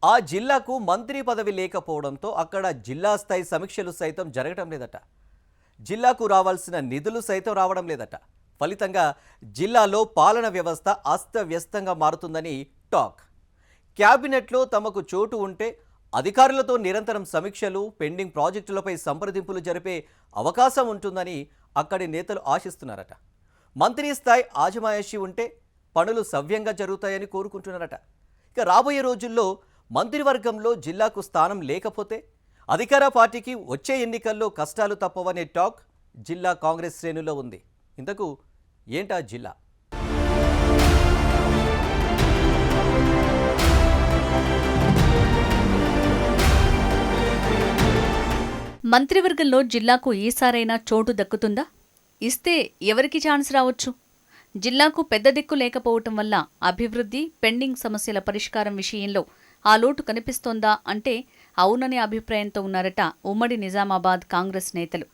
ఆ జిల్లాకు మంత్రి పదవి లేకపోవడంతో అక్కడ జిల్లా స్థాయి సమీక్షలు సైతం జరగటం లేదట. జిల్లాకు రావాల్సిన నిధులు సైతం రావడం లేదట. ఫలితంగా జిల్లాలో పాలన వ్యవస్థ అస్తవ్యస్తంగా మారుతుందని టాక్. క్యాబినెట్లో తమకు చోటు ఉంటే అధికారులతో నిరంతరం సమీక్షలు, పెండింగ్ ప్రాజెక్టులపై సంప్రదింపులు జరిపే అవకాశం ఉంటుందని అక్కడి నేతలు ఆశిస్తున్నారట. మంత్రి స్థాయి ఆజమాయిషీ ఉంటే పనులు సవ్యంగా జరుగుతాయని కోరుకుంటున్నారట. ఇక రాబోయే రోజుల్లో మంత్రివర్గంలో జిల్లాకు స్థానం లేకపోతే అధికార పార్టీకి వచ్చే ఎన్నికల్లో కష్టాలు తప్పవనే టాక్ జిల్లా కాంగ్రెస్ శ్రేణుల్లో ఉంది. ఇంతకు ఏంటా జిల్లా? మంత్రివర్గంలో జిల్లాకు ఈసారైనా చోటు దక్కుతుందా? ఇస్తే ఎవరికి ఛాన్స్ రావచ్చు? జిల్లాకు పెద్ద దిక్కు లేకపోవటం వల్ల అభివృద్ధి, పెండింగ్ సమస్యల పరిష్కారం విషయంలో ఆ లోటు కనిపిస్తోందా అంటే అవుననే అభిప్రాయంతో ఉన్నారట ఉమ్మడి నిజామాబాద్ కాంగ్రెస్ నేతలు.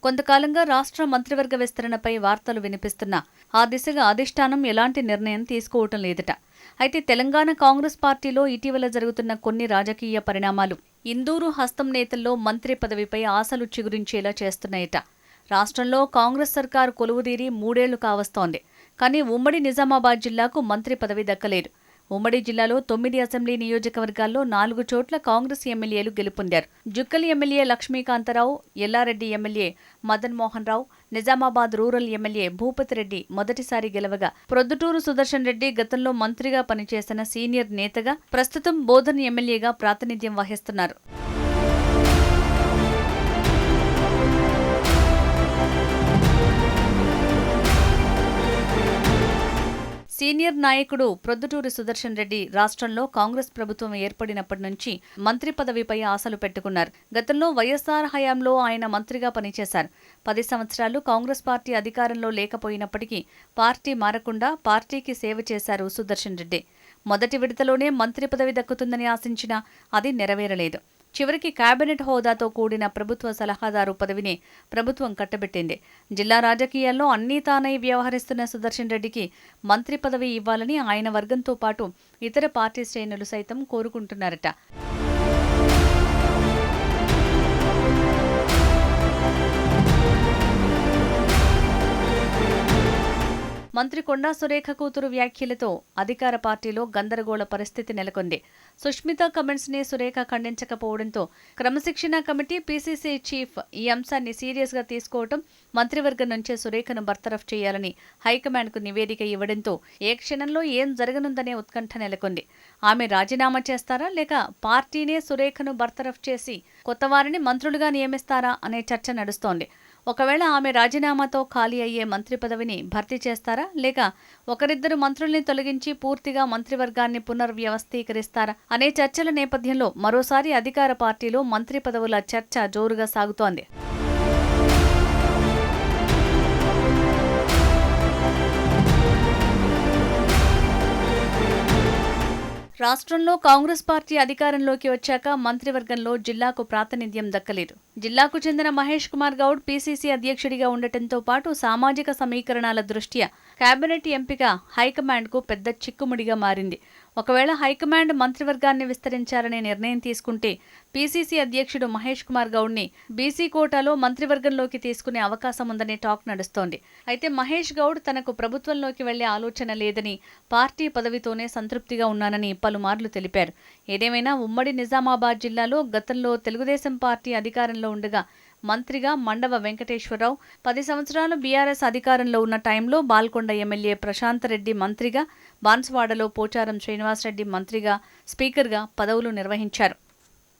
కొంతకాలంగా రాష్ట్ర మంత్రివర్గ విస్తరణపై వార్తలు వినిపిస్తున్నా ఆ దిశగా అధిష్టానం ఎలాంటి నిర్ణయం తీసుకోవటం లేదట. అయితే తెలంగాణ కాంగ్రెస్ పార్టీలో ఇటీవల జరుగుతున్న కొన్ని రాజకీయ పరిణామాలు ఇందూరు హస్తం నేతల్లో మంత్రి పదవిపై ఆశలు చిగురించేలా చేస్తున్నాయట. రాష్ట్రంలో కాంగ్రెస్ సర్కారు కొలువుదీరి 3 ఏళ్లు కావస్తోంది. కానీ ఉమ్మడి నిజామాబాద్ జిల్లాకు మంత్రి పదవి దక్కలేదు. ఉమ్మడి జిల్లాలో 9 అసెంబ్లీ నియోజకవర్గాల్లో 4 చోట్ల కాంగ్రెస్ ఎమ్మెల్యేలు గెలుపొందారు. జుక్కలి MLA Lakshmikantha Rao, Yellareddy MLA Madan Mohan Rao, Nizamabad rural MLA Bhupathi Reddy మొదటిసారి గెలవగా, ప్రొద్దుటూరు సుదర్శన్ రెడ్డి గతంలో మంత్రిగా పనిచేసిన సీనియర్ నేతగా ప్రస్తుతం బోధన్ ఎమ్మెల్యేగా ప్రాతినిధ్యం వహిస్తున్నారు. సీనియర్ నాయకుడు ప్రొద్దుటూరి సుదర్శన్ రెడ్డి రాష్ట్రంలో కాంగ్రెస్ ప్రభుత్వం ఏర్పడినప్పటి నుంచి మంత్రి పదవిపై ఆశలు పెట్టుకున్నారు. గతంలో వైఎస్ఆర్ హయాంలో ఆయన మంత్రిగా పనిచేశారు. 10 సంవత్సరాలు కాంగ్రెస్ పార్టీ అధికారంలో లేకపోయినప్పటికీ పార్టీ మారకుండా పార్టీకి సేవ చేశారు సుదర్శన్ రెడ్డి. మొదటి విడతలోనే మంత్రి పదవి దక్కుతుందని ఆశించినా అది నెరవేరలేదు. చివరికి కేబినెట్ హోదాతో కూడిన ప్రభుత్వ సలహాదారు పదవిని ప్రభుత్వం కట్టబెట్టింది. జిల్లా రాజకీయాల్లో అన్నీ తానై వ్యవహరిస్తున్న సుదర్శన్ రెడ్డికి మంత్రి పదవి ఇవ్వాలని ఆయన వర్గంతో పాటు ఇతర పార్టీ శ్రేణులు సైతం కోరుకుంటున్నారట. మంత్రి కొండా సురేఖ కూతురు వ్యాఖ్యలతో అధికార పార్టీలో గందరగోళ పరిస్థితి నెలకొంది. సుష్మిత కమెంట్స్ ని సురేఖ ఖండించకపోవడంతో క్రమశిక్షణ కమిటీ, పీసీసీ చీఫ్ ఈ అంశాన్ని సీరియస్ గా తీసుకోవడం, మంత్రివర్గం నుంచే సురేఖను బర్తరఫ్ చేయాలని హైకమాండ్ కు నివేదిక ఇవ్వడంతో ఏ క్షణంలో ఏం జరగనుందనే ఉత్కంఠ నెలకొంది. ఆమె రాజీనామా చేస్తారా లేక పార్టీనే సురేఖను బర్తరఫ్ చేసి కొత్తవారిని మంత్రులుగా నియమిస్తారా అనే చర్చ నడుస్తోంది. ఒకవేళ ఆమె రాజీనామాతో ఖాళీ అయ్యే మంత్రి పదవిని భర్తీ చేస్తారా లేక ఒకరిద్దరు మంత్రుల్ని తొలగించి పూర్తిగా మంత్రివర్గాన్ని పునర్వ్యవస్థీకరిస్తారా అనే చర్చల నేపథ్యంలో మరోసారి అధికార పార్టీలో మంత్రి పదవుల చర్చ జోరుగా సాగుతోంది. రాష్ట్రంలో కాంగ్రెస్ పార్టీ అధికారంలోకి వచ్చాక మంత్రివర్గంలో జిల్లాకు ప్రాతినిధ్యం దక్కలేదు. జిల్లాకు చెందిన మహేష్ కుమార్ గౌడ్ పీసీసీ అధ్యక్షుడిగా ఉండటంతో పాటు సామాజిక సమీకరణాల దృష్ట్యా కేబినెట్ ఎంపిక హైకమాండ్కు పెద్ద చిక్కుముడిగా మారింది. ఒకవేళ హైకమాండ్ మంత్రివర్గాన్ని విస్తరించాలనే నిర్ణయం తీసుకుంటే పీసీసీ అధ్యక్షుడు మహేష్ కుమార్ గౌడ్ని బీసీ కోటాలో మంత్రివర్గంలోకి తీసుకునే అవకాశం ఉందనే టాక్ నడుస్తోంది. అయితే మహేష్ గౌడ్ తనకు ప్రభుత్వంలోకి వెళ్లే ఆలోచన లేదని, పార్టీ పదవితోనే సంతృప్తిగా ఉన్నానని పలుమార్లు తెలిపారు. ఏదేమైనా ఉమ్మడి నిజామాబాద్ జిల్లాలో గతంలో తెలుగుదేశం పార్టీ అధికారంలో ఉండగా మంత్రిగా మండవ వెంకటేశ్వరరావు, 10 సంవత్సరాలు బీఆర్ఎస్ అధికారంలో ఉన్న టైంలో బాల్కొండ ఎమ్మెల్యే ప్రశాంత్ రెడ్డి మంత్రిగా, బాన్సువాడలో పోచారం శ్రీనివాసరెడ్డి మంత్రిగా, స్పీకర్గా పదవులు నిర్వహించారు.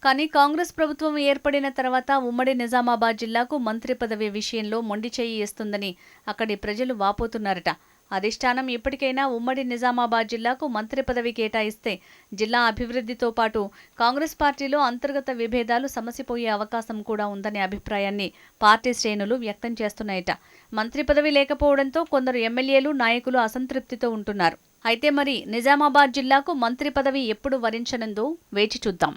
కానీ కాంగ్రెస్ ప్రభుత్వం ఏర్పడిన తర్వాత ఉమ్మడి నిజామాబాద్ జిల్లాకు మంత్రి పదవి విషయంలో మొండిచేయి ఇస్తుందని అక్కడి ప్రజలు వాపోతున్నారట. అధిష్టానం ఇప్పటికైనా ఉమ్మడి నిజామాబాద్ జిల్లాకు మంత్రి పదవి కేటాయిస్తే జిల్లా అభివృద్ధితో పాటు కాంగ్రెస్ పార్టీలో అంతర్గత విభేదాలు సమసిపోయే అవకాశం కూడా ఉందనే అభిప్రాయాన్ని పార్టీ శ్రేణులు వ్యక్తం చేస్తున్నాయట. మంత్రి పదవి లేకపోవడంతో కొందరు ఎమ్మెల్యేలు, నాయకులు అసంతృప్తితో ఉంటున్నారు. అయితే మరి నిజామాబాద్ జిల్లాకు మంత్రి పదవి ఎప్పుడు వరించనుందో వేచి చూద్దాం.